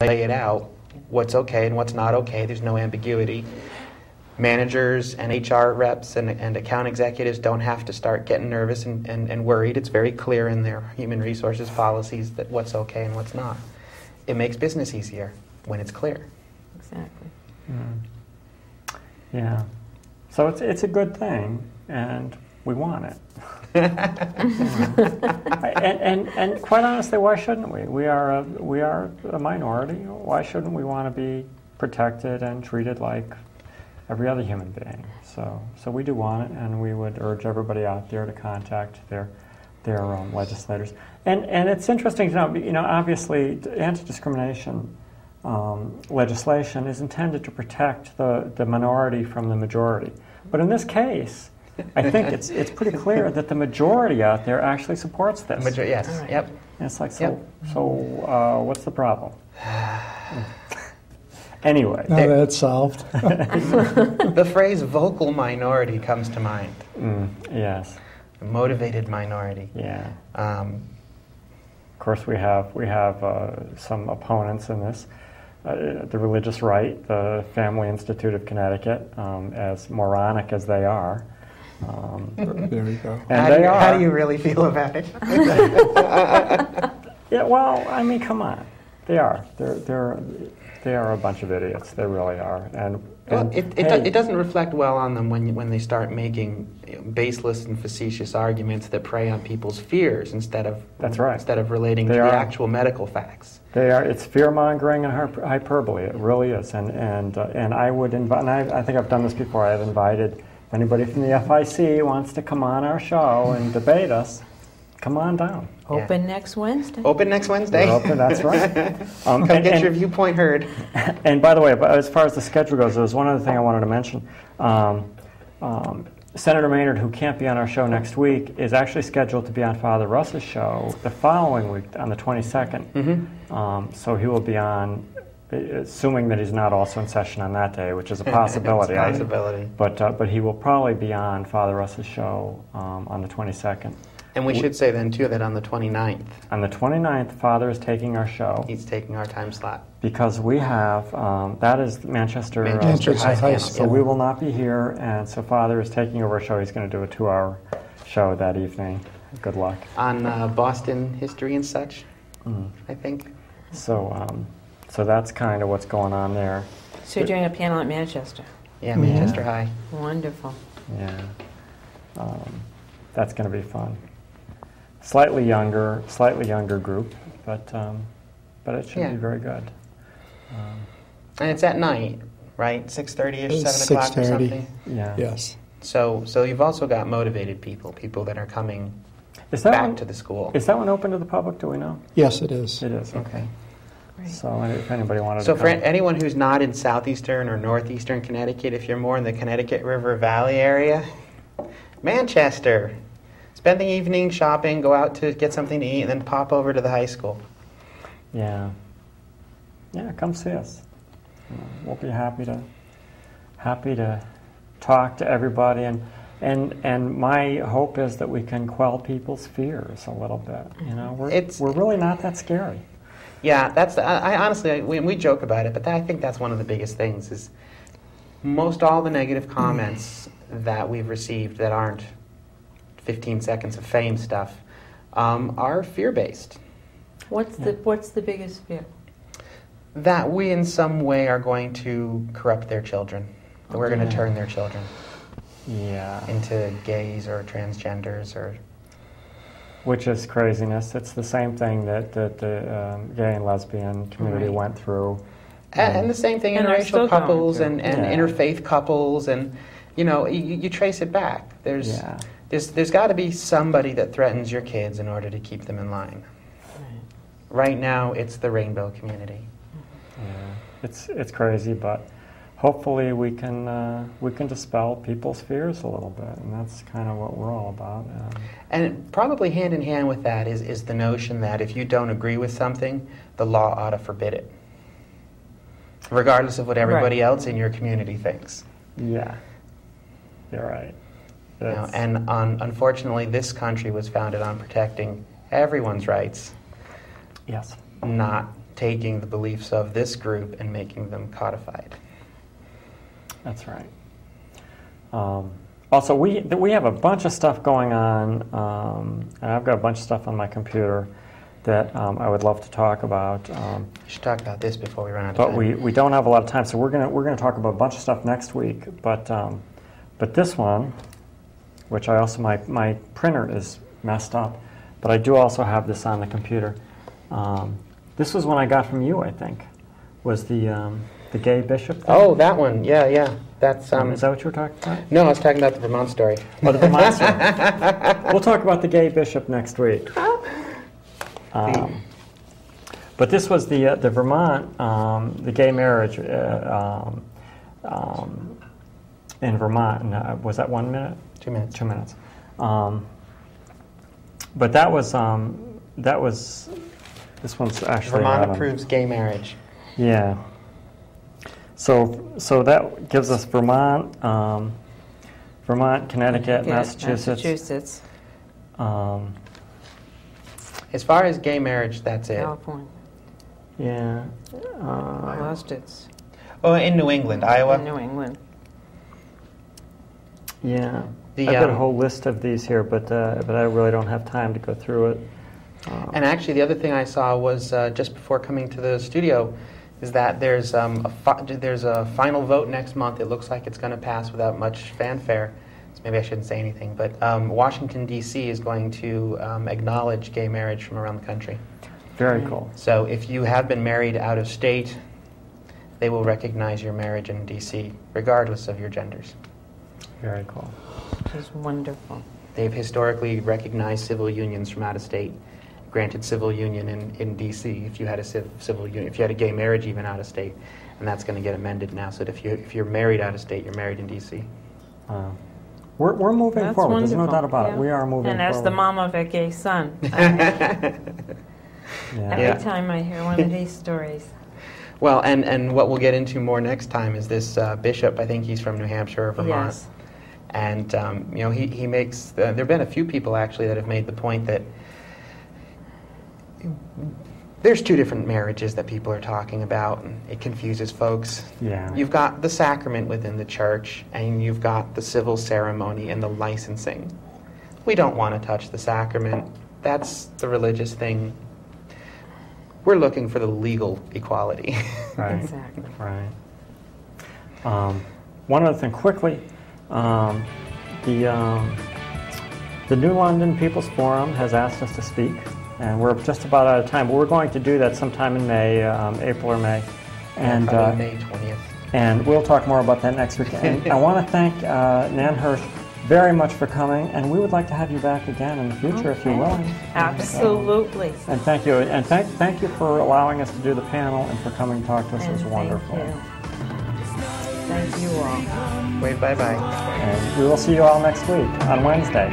lay it out, what's okay and what's not okay. There's no ambiguity. Managers and HR reps and account executives don't have to start getting nervous and worried. It's very clear in their human resources policies that what's okay and what's not. It makes business easier when it's clear. Exactly. Yeah. So it's a good thing, and we want it. and quite honestly, why shouldn't we? We are a minority. Why shouldn't we want to be protected and treated like every other human being? So we do want it, and we would urge everybody out there to contact their legislators. And it's interesting to know, obviously, anti-discrimination legislation is intended to protect the minority from the majority. But in this case, I think it's pretty clear that the majority out there actually supports this. Yes. Right. Yep. And it's like, so what's the problem? Anyway. Now that's solved. The phrase vocal minority comes to mind. Yes. A motivated minority. Yeah. Of course, we have some opponents in this. The religious right, the Family Institute of Connecticut, as moronic as they are. There we go. And how do you really feel about it? Yeah, well, I mean, come on. They are. They are a bunch of idiots. They really are. It doesn't reflect well on them when they start making baseless and facetious arguments that prey on people's fears instead of relating to the actual medical facts. They are. It's fear mongering and hyperbole. It really is. And I would invite. And I think I've done this before. I've invited, if anybody from the FIC wants to come on our show and debate us, come on down. Open next Wednesday. Open next Wednesday. We're open, that's right. Come get your viewpoint heard. And by the way, as far as the schedule goes, there was one other thing I wanted to mention. Senator Maynard, who can't be on our show next week, is actually scheduled to be on Father Russ's show the following week, on the 22nd. Mm-hmm. So he will be on, assuming that he's not also in session on that day, which is a possibility. It's a possibility. But he will probably be on Father Russ's show on the 22nd. And we should say then, too, that on the 29th. On the 29th, Father is taking our show. He's taking our time slot. Because we have, that is Manchester High School. So we will not be here, and so Father is taking over our show. He's going to do a 2-hour show that evening. Good luck. On Boston history and such, I think. So that's kind of what's going on there. So you're doing a panel at Manchester? Yeah, Manchester High. Wonderful. Yeah. That's going to be fun. Slightly younger group, but it should be very good. And it's at night, right? 6:30ish, 7 o'clock or something? Yeah. Yes. So you've also got motivated people that are coming back to the school. Is that one open to the public, do we know? Yes, it is. It is, okay. Great. So if anybody wanted to So for come. anyone who's not in southeastern or northeastern Connecticut, if you're more in the Connecticut River Valley area, Manchester. Spend the evening shopping, go out to get something to eat, and then pop over to the high school. Yeah. Yeah, come see us. We'll be happy to talk to everybody, and my hope is that we can quell people's fears a little bit. We're really not that scary. Yeah, that's I honestly we joke about it, but I think that's one of the biggest things is most all the negative comments that we've received that aren't 15 seconds of fame stuff are fear-based. What's the biggest fear? That we in some way are going to corrupt their children. That we're going to turn their children into gays or transgenders or... Which is craziness. It's the same thing that the gay and lesbian community went through. And the same thing in interracial couples and interfaith couples, and you trace it back. There's got to be somebody that threatens your kids in order to keep them in line. Right now, it's the rainbow community. Yeah, it's crazy, but hopefully we can dispel people's fears a little bit, and that's kind of what we're all about. And probably hand in hand with that is the notion that if you don't agree with something, the law ought to forbid it, regardless of what everybody else in your community thinks. Yeah, you're right. Unfortunately, this country was founded on protecting everyone's rights. Yes. Not taking the beliefs of this group and making them codified. That's right. Also, we have a bunch of stuff going on, and I've got a bunch of stuff on my computer that I would love to talk about. We should talk about this before we run out of But time. we don't have a lot of time, so we're gonna talk about a bunch of stuff next week. But this one, which I also my printer is messed up, but I do also have this on the computer. This was one I got from you, I think, was the gay bishop thing. Oh, that one. Yeah, yeah. That's Is that what you were talking about? No, I was talking about the Vermont story. Oh, the Vermont story. We'll talk about the gay bishop next week. But this was the Vermont, the gay marriage in Vermont. And, was that 1 minute? 2 minutes. 2 minutes. But that was this one's actually Vermont approves gay marriage. Yeah. So that gives us Vermont, Connecticut, Yeah, Massachusetts. As far as gay marriage, that's it. California. Yeah. Lost it. Oh, in New England, Iowa. In New England. Yeah. The, I've got a whole list of these here, but I really don't have time to go through it. And actually, the other thing I saw was just before coming to the studio, is that there's a final vote next month. It looks like it's going to pass without much fanfare. So maybe I shouldn't say anything, but Washington D.C. is going to acknowledge gay marriage from around the country. Very cool. So if you have been married out of state, they will recognize your marriage in D.C. regardless of your genders. Very cool. Which is wonderful. They've historically recognized civil unions from out of state, granted civil union in D.C. if you had a civil union, if you had a gay marriage even out of state, and that's going to get amended now. So that if you're married out of state, you're married in D.C. We're moving That's forward. There's no wonderful. doubt about Yeah. it. We are moving And forward. as the mom of a gay son, Yeah. every time I hear one of these stories. Well, and what we'll get into more next time is this bishop. I think he's from New Hampshire or Vermont. Yes. And he makes. There have been a few people actually that have made the point that there's two different marriages that people are talking about, and it confuses folks. Yeah. You've got the sacrament within the church, and you've got the civil ceremony and the licensing. We don't want to touch the sacrament. That's the religious thing. We're looking for the legal equality. Right. Exactly. Right. One other thing, quickly, the New London People's Forum has asked us to speak, and we're just about out of time. But we're going to do that sometime in May, April or May, and Probably May 20th. and we'll talk more about that next week. And I want to thank Nan Hirst very much for coming, and we would like to have you back again in the future if you're willing. Absolutely. And thank you, and thank you for allowing us to do the panel and for coming to talk to us. It was And wonderful. Thank you all. Wave bye-bye. And we will see you all next week on Wednesday.